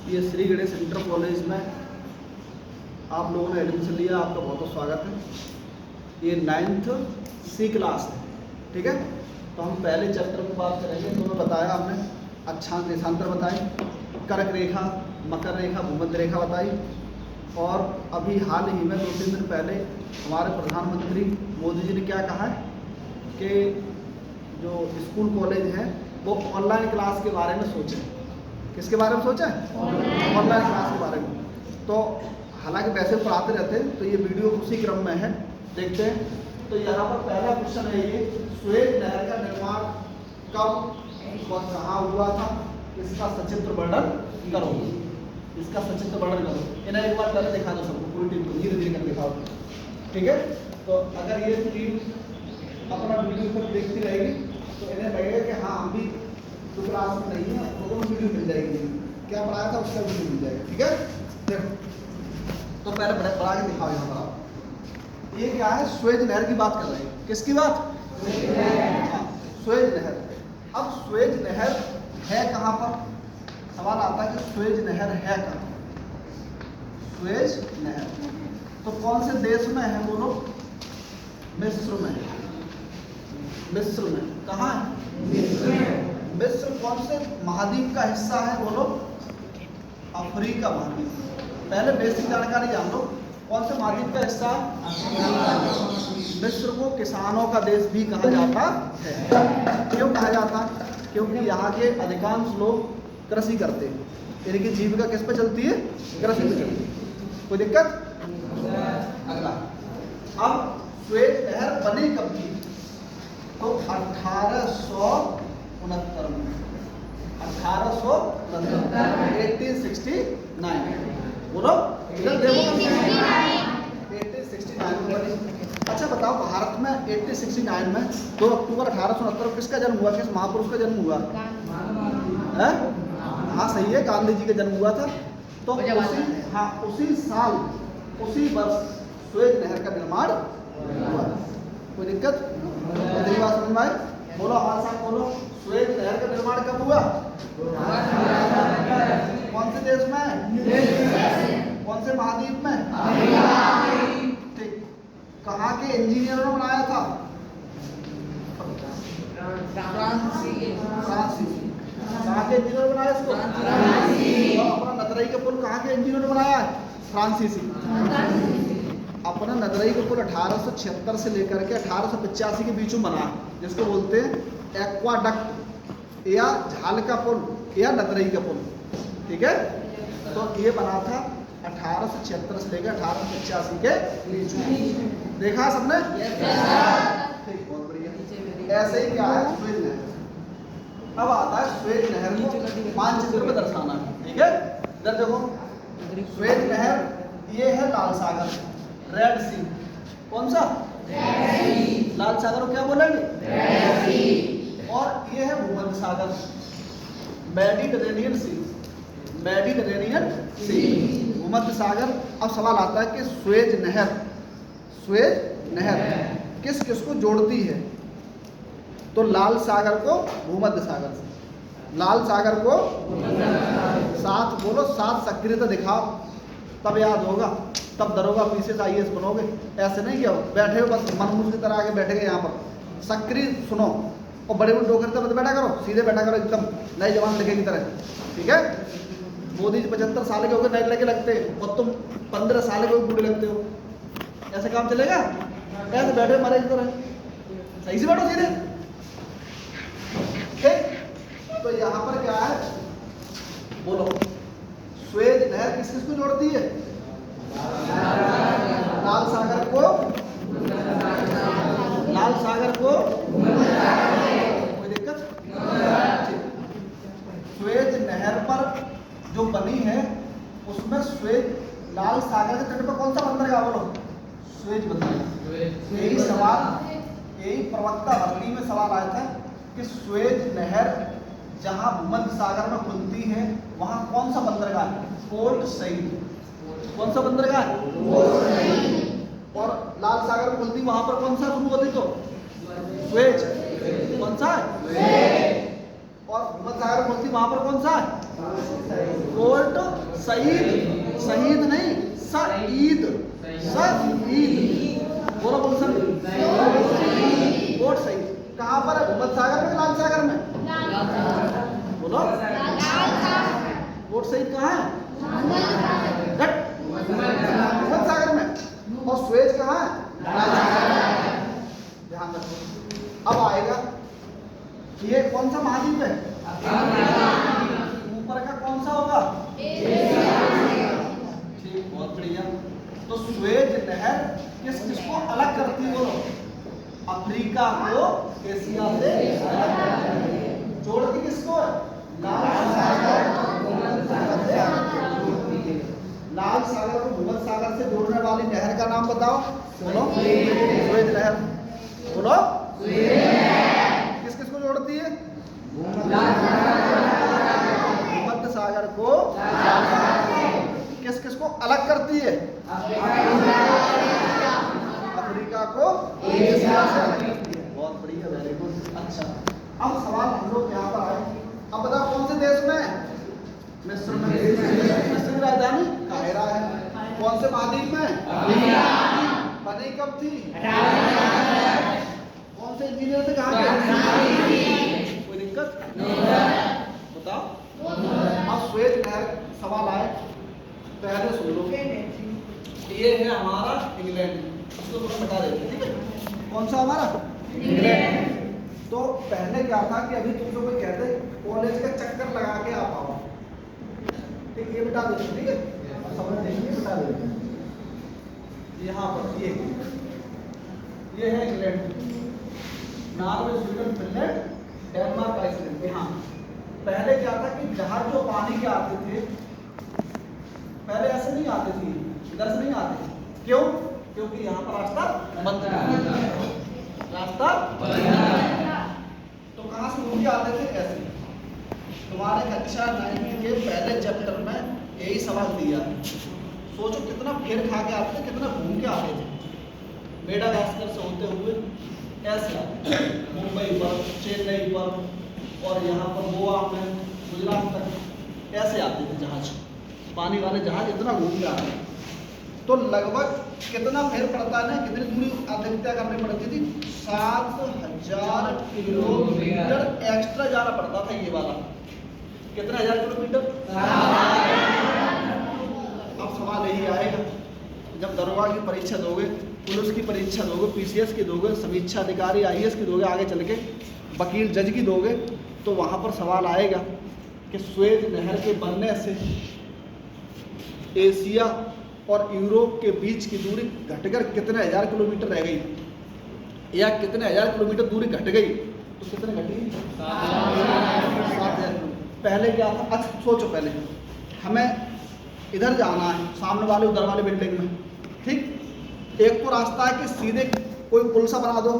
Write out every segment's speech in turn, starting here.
ये Shri Ganesh inter college में आप लोगों ने एडमिशन लिया, आपका बहुत बहुत स्वागत है। ये 9th C क्लास है, ठीक है। तो हम पहले चैप्टर में बात करेंगे। तो मैं बताया हमने अक्षांश देशांतर बताई, कर्क रेखा, मकर रेखा, भूमध्य रेखा बताई। और अभी हाल ही में 2-3 दिन पहले हमारे प्रधानमंत्री मोदी जी ने क्या कहा है कि जो स्कूल कॉलेज हैं वो ऑनलाइन क्लास के बारे में सोचें। किसके बारे में सोचें? ऑनलाइन क्लास के बारे में। तो हालांकि वैसे पढ़ाते रहते हैं, तो ये वीडियो उसी क्रम में है, देखते हैं। तो यहाँ पर पहला क्वेश्चन है, ये स्वेज नहर का निर्माण कब और कहाँ हुआ था, इसका सचित्र वर्णन करो। इसका सचित्र वर्णन करो। इन्हें एक बार पहले दिखा दो सबको, पूरी टीम को धीरे धीरे कर दिखाओ, ठीक है। तो अगर ये टीम अपना वीडियो पर देखती रहेगी तो इन्हें लगेगा कि हाँ हम भी तो क्लास में नहीं है, तो वीडियो मिल जाएगी, क्या पढ़ाया था उसका वीडियो मिल जाएगा, ठीक है। देखो तो पहले बढ़ा के दिखाओ। यहाँ पर आप ये क्या है, स्वेज नहर की बात कर रहे हैं। किसकी बात? हाँ, स्वेज नहर। अब स्वेज नहर है कहाँ पर? सवाल आता है कि स्वेज नहर है कहाँ? स्वेज नहर तो कौन से देश में है बोलो? मिस्र में। मिस्र में कहाँ है? मिस्र कौन से महाद्वीप का हिस्सा है बोलो? अफ्रीका महाद्वीप। पहले बेसिक जानकारी जान लो, कौन से महाद्वीप का हिस्सा है? मिस्र को किसानों का देश भी कहा जाता है। क्यों कहा जाता? क्योंकि यहाँ के अधिकांश लोग कृषि करते हैं, इनकी जीविका किस पे चलती है? कृषि पे चलती है। कोई दिक्कत? अगला, अब स्वेज नहर बनी कब थी? तो 1869 में। 1869 बोलो, 1869 में बनी। अच्छा बताओ, भारत में 1869 में 2 अक्टूबर 1869 किसका जन्म हुआ? किस महापुरुष का जन्म हुआ है? हाँ सही है, गांधी जी का जन्म हुआ था। तो उसी साल, उसी वर्ष स्वेज नहर का निर्माण हुआ। कोई दिक्कत? मेरी बात समझ में आई? बोलो हमारे साथ बोलो, स्वेज नहर का निर्माण कब हुआ? कौन से देश में? कौन से महाद्वीप में? ठीक। कहाँ के इंजीनियरों ने बनाया था? फ्रांसीसी। कहाँ के इंजीनियर बनाया इसको? तो अपना नदरई का पुल कहाँ के इंजीनियर ने बनाया है? फ्रांसीसी। अपना नदरई का पुल 1876 से लेकर के 1885 के बीच में बना है, जिसको बोलते हैं एक्वाडक्ट या झाल का पुल या नदरई का पुल, ठीक है। तो ये बना था 1876 से लेकर 1885 के बीच में। देखा सबने? ठीक, बहुत बढ़िया। ऐसे ही क्या है स्वेज नहर। अब आता है स्वेज नहर को मानचित्र में दर्शाना, ठीक है। इधर देखो, स्वेज नहर ये है लाल सागर, रेड सी। कौन सा? लाल सागर को क्या बोलेंगे? रेड सी। और ये है भूमध्य सागर, मेडिटेरेनियन सी। मेडिटेरेनियन सी, भूमध्य सागर। अब सवाल आता है कि स्वेज नहर किस किस को जोड़ती है? तो लाल सागर को भूमध्य सागर से, लाल सागर को साथ बोलो, साथ सक्रियता दिखाओ, तब याद होगा, तब दरोगा पीसीएस IAS बनोगे। ऐसे नहीं क्या बैठे हो बस मनमूस की तरह आगे बैठ गए। यहाँ पर सक्रिय सुनो और बड़े बड़े डोकर मत बैठा करो, सीधे बैठा करो एकदम नए जवान लड़के की तरह, ठीक है। मोदी जी 75 साल के हो गए, नए लड़के लगते हैं, और तुम 15 साल के बूढ़े लगते हो। ऐसे काम चलेगा? ऐसे बैठे मरे की तरह, सही से बैठो सीधे, ठीक। तो यहाँ पर क्या है बोलो, स्वेज नहर किस किस को जोड़ती है? लाल सागर को, लाल सागर को। कोई दिक्कत? स्वेज नहर पर जो बनी है उसमें स्वेज लाल सागर के तट पर कौन सा बंदरगाह बोलो? स्वेज बंदरगाह। यही सवाल, यही प्रवक्ता भर्ती में सवाल आया था कि स्वेज नहर जहां भूमध्य सागर में खुलती है वहां कौन सा बंदरगाह है? Port Said. कौन सा बंदरगाह है? और लाल सागर में खुलती वहां पर कौन सा शुरू होती? तो स्वेज। कौन सा है? और भूमध्य सागर बोलती वहां पर कौन सा है? पोर्ट सईद, शहीद नहीं, सईद, सईद, बोलो बोल सर, पोर्ट सईद कहाँ पर है? भूमध्य सागर में, लाल सागर में? बोलो, पोर्ट सईद कहाँ है? भूमध्य सागर में। और सुएज कहाँ है? ध्यान रखो। अब आएगा ये कौन सा महाद्वीप है? ऊपर का कौन सा होगा? ठीक, बहुत बढ़िया। तो सुएज नहर किस किसको अलग करती है? बोलो, अफ्रीका को एशिया से अलग करती है। जोड़ती किसको? लाल सागर को भूमध्य सागर से जोड़ने वाली नहर का नाम बताओ। बोलो, सुएज नहर। बोलो, किस किस को जोड़ती है? भूमध्य सागर को किस किस को अलग करती है? अफ्रीका को एशिया से अलग करती है। बहुत बढ़िया, वेरी गुड। अच्छा, अब सवाल हम लोग यहाँ पर आए। अब बताओ कौन से देश में? मिस्र में। मिस्र की राजधानी काहिरा है। कौन से महाद्वीप में? बनी कब थी? कौन से इंजीनियर से कहा गया? कोई दिक्कत? बताओ। अब सुएज नहर सवाल आए, पहले सुन लो। ये है हमारा इंग्लैंड, इसको थोड़ा बता देते, ठीक है? कौन सा हमारा? इंग्लैंड। तो पहले क्या था कि अभी तुमसे कोई कहते कॉलेज का चक्कर लगा के आ पाओ, ठीक, ये बता देते, ठीक है? समझ देंगे, बता देते। यहाँ पर ये है England, Norway, Sweden, Finland, Denmark, Iceland. यहाँ पहले क्या था कि जहाज जो पानी के आते थे, पहले ऐसे नहीं आते थे, इधर से नहीं आते। क्यों? क्योंकि यहाँ पर रास्ता बंद था, रास्ता तो कहाँ से घूम के आते थे? ऐसे। तुम्हारे कक्षा 9 के पहले चैप्टर में यही सवाल दिया है। सोचो कितना फेर खा के आते थे, कितना घूम के आते थे। मेडागास्कर से होते हुए ऐसे आते, मुंबई पर, चेन्नई पर, और यहाँ पर गोवा में, गुजरात तक ऐसे आते थे जहाज, पानी वाले जहाज इतना घूम के आते। तो लगभग कितना फेर पड़ता है ना, कितनी दूरी अधिकता करनी पड़ती थी? 7000 किलोमीटर एक्स्ट्रा जाना पड़ता था ये वाला। कितना 1000 किलोमीटर? अब सवाल यही आएगा, जब दरोगा की परीक्षा दोगे, पुलिस की परीक्षा दोगे, पीसीएस की दोगे, समीक्षा अधिकारी आईएएस की दोगे, आगे चल के वकील जज की दोगे, तो वहाँ पर सवाल आएगा कि सुएज नहर के बनने से एशिया और यूरोप के बीच की दूरी घटकर कितने 1000 किलोमीटर रह गई, या कितने 1000 किलोमीटर दूरी घट गई? तो कितने घटी? 7000। पहले क्या था? अच्छा सोचो, पहले हमें इधर जाना है, सामने वाले उधर वाले बिल्डिंग में, ठीक? एक तो रास्ता है कि सीधे कोई पुल सा बना दो,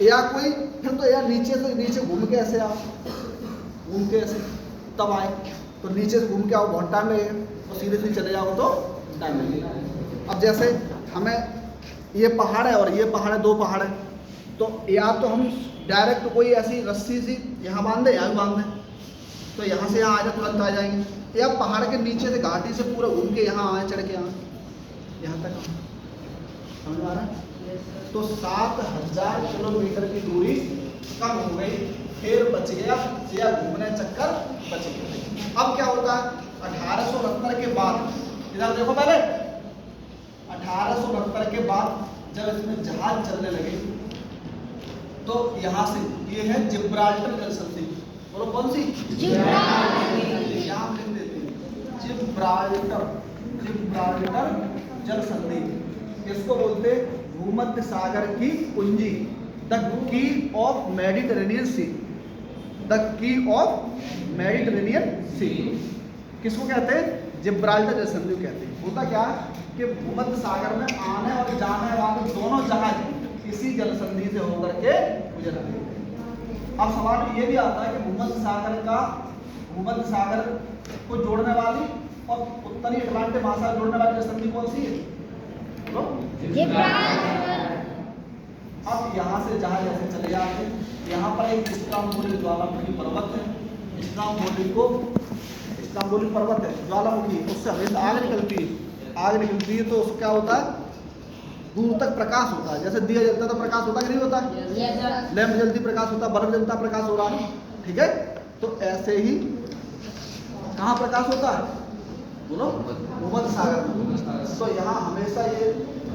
या कोई फिर तो यार नीचे से नीचे घूम के ऐसे आओ, घूम के ऐसे तब आए, तो नीचे से घूम के आओ, बहुत टाइम लगेगा, और सीधे सीधे चले जाओ तो टाइम लगेगा। अब जैसे हमें ये पहाड़ है और ये पहाड़ है, 2 पहाड़ है, तो या तो हम डायरेक्ट कोई ऐसी रस्सी सी यहाँ बांध दें, यहाँ भी बांध दें, तो यहाँ से यहाँ आ जाए, तुरंत आ जाएंगे, या पहाड़ के नीचे से घाटी से पूरा घूम के यहाँ आए, चढ़ के यहाँ तक। समझ आ रहा है? तो 7000 किलोमीटर की दूरी कम हो गई, फिर बच गया, या घूमने चक्कर बच गया। अब क्या होता है? 1869 के बाद, इधर देखो पहले, 1869 के बाद जब इसमें जहाज चलने लगे, तो यहाँ से ये है जिब्राल्टर जल संधि। बोलो कौन सी? यहाँ लिख देते हैं जिब्राल्टर, जिब्राल्टर जल संधि। इसको बोलते भूमध्य सागर की कुंजी, the key of Mediterranean sea, the key of Mediterranean sea. किसको कहते हैं? जिब्राल्टर जल संधि कहते हैं। होता क्या कि भूमध्य सागर में आने और जाने वाले दोनों जहाज इसी जल संधि से होकर के गुजरते हैं। अब सवाल ये भी आता है कि भूमध्य सागर को जोड़ने वाली और उत्तरी अटलांटिक महासागर जोड़ने वाली जल संधि कौन सी है? अब यहाँ से जहाँ जैसे चले जाते हैं, यहाँ पर एक स्ट्रोम्बोली ज्वालामुखी पर्वत है। स्ट्रोम्बोली पर्वत है ज्वालामुखी, उससे हमेशा आग निकलती है। आग निकलती है तो उसको क्या होता है, दूर तक प्रकाश होता है। जैसे दिया जलता तो प्रकाश होता कि नहीं होता, लैंप जलती प्रकाश होता, बल्ब जलता प्रकाश हो रहा है, ठीक है। तो ऐसे ही कहाँ प्रकाश होता है, बोलो, भूमध्य सागर। तो यहाँ हमेशा ये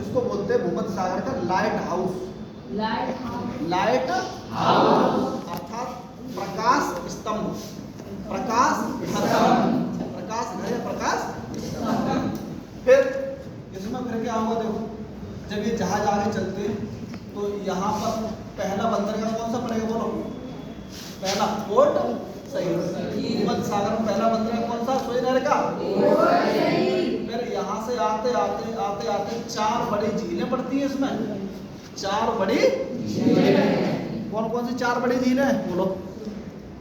इसको बोलते हैं भूमध्य सागर का लाइट हाउस। लाइट हाउस अर्थात प्रकाश स्तंभ, प्रकाश घर या प्रकाश। फिर इसमें फिर क्या होगा, देखो जब ये जहाज आगे चलते हैं तो यहाँ पर पहला बंदरगाह कौन सा पड़ेगा, बोलो, पहला पोर्ट सही। भूमध्य सागर में पहला बंदरगाह कौन सा, सुएज नहर का। फिर यहाँ से आते आते आते आते 4 बड़ी झीलें पड़ती हैं इसमें, 4 बड़ी झीलें। कौन कौन सी 4 बड़ी झीलें हैं, बोलो,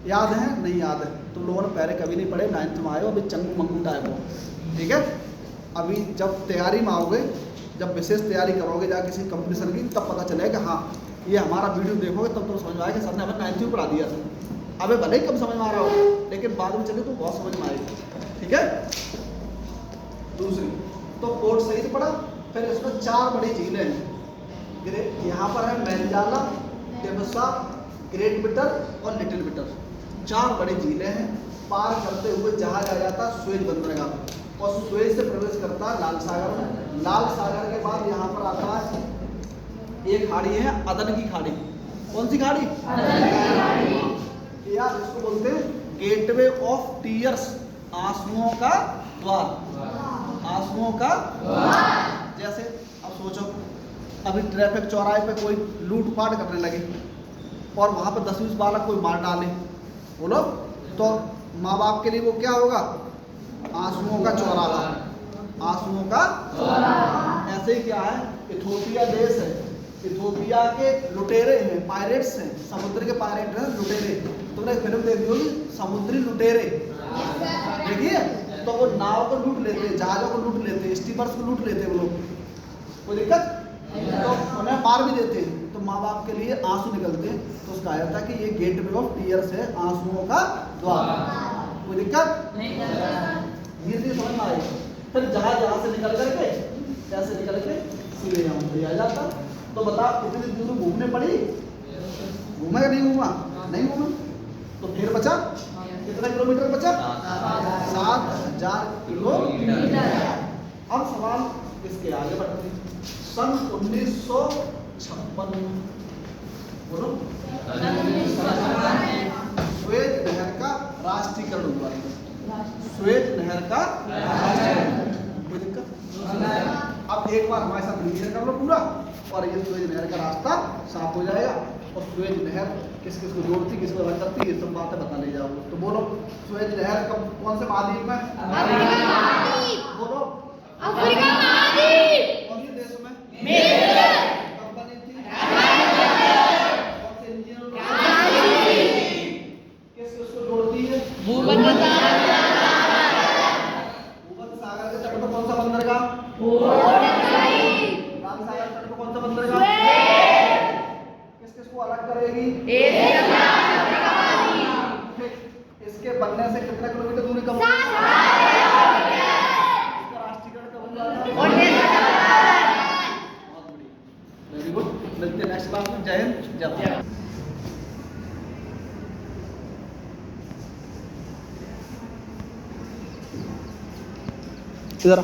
याद है, नहीं याद है, तुम लोगों ने पहले कभी नहीं पढ़े, 9th में आए हो, अभी चंगू मंगू टाइप हो, ठीक है। अभी जब तैयारी में आओगे, जब विशेष तैयारी करोगे जा किसी कंपटीशन की, तब पता चलेगा हाँ ये हमारा वीडियो देखोगे तब तो समझ में आएगा कि सर ने हमें 9th में पढ़ा दिया था। अबे भले ही कम समझ में आ रहा हो, लेकिन बाद में चले तो बहुत समझ में आएगी, ठीक है। दूसरी तो पोर्ट सही से पढ़ा। फिर इसमें 4 बड़ी झीलें हैं, यहाँ पर है मैनजाला, टेमसा, ग्रेट बिटर और लिटिल बिटर, 4 बड़ी झीलें हैं। पार करते हुए जहाज आ जाता है सुएज बंदरगाह और सुएज से प्रवेश करता है लाल सागर में। लाल सागर के बाद यहाँ पर आता है एक खाड़ी है अदन की खाड़ी। कौन सी खाड़ी, यार इसको बोलते हैं गेटवे ऑफ टीयर्स, आंसुओं का द्वार, आंसुओं का द्वार। जैसे अब सोचो, अभी ट्रैफिक चौराहे पे कोई लूटपाट करने लगे और वहाँ पर 10-20 बालक कोई मार डाले, बोलो, तो माँ बाप के लिए वो क्या होगा, आंसुओं का चौराहा, आंसुओं का चौराहा। ऐसे ही क्या है, इथोपिया देश है, इथोपिया के लुटेरे हैं, पायरेट्स हैं, समुद्र के पायरेट हैं, लुटेरे। तुमने फिल्म देखी होगी समुद्री लुटेरे, देखिए। तो वो नाव को लूट लेते, जहाजों को लूट लेते, स्टीमर्स को लूट लेते वो लोग, कोई दिक्कत, तो उन्हें मार भी देते। तो माँ बाप के लिए आंसू निकलते, तो उसका कहा जाता है कि ये गेटवे ऑफ टीयर्स है, आंसुओं का द्वार। कोई दिक्कत नहीं, धीरे समझ में आएगी। फिर जहाज यहाँ से निकल करके ऐसे निकल के सीधे यहाँ पे आ जाता। तो बता कितनी दूर घूमने पड़ी, घूमा या नहीं घूमा, नहीं घूमा। तो फिर बचा कितना किलोमीटर बचा, 7000 किलोमीटर। अब सवाल इसके आगे बढ़ते हैं। सन 1956 बोलो, सुएज नहर का राष्ट्रीयकरण हुआ, सुएज नहर का राष्ट्रीयकरण। कोई दिक्कत। अब एक बार हमारे साथ रिवीजन कर लो पूरा, और ये सुएज नहर का रास्ता साफ हो जाएगा। और सुएज नहर किस किस को जोड़ती, किस को अलग करती, ये सब बातें बता ले जाओगे। तो बोलो, सुएज नहर कौन से महाद्वीप में, बोलो, अफ्रीका महाद्वीप। कौन से देश में, कब बनी थी, कौन से इंजीनियर, किस किस को जोड़ती है, भूमध्य सागर के तट पर कौन सा बंदरगाह, लाल सागर तट पर कौन सा बंदरगाह, किस किस को अलग करेगी, इसके बनने से कितना किलोमीटर दूरी कम होगी, इसका राष्ट्रीयकरण कब हुआ था, बहुत बढ़िया, वेरी गुड। मिलते हैं नेक्स्ट क्लास में। जय हिंद, जय भारत। इधर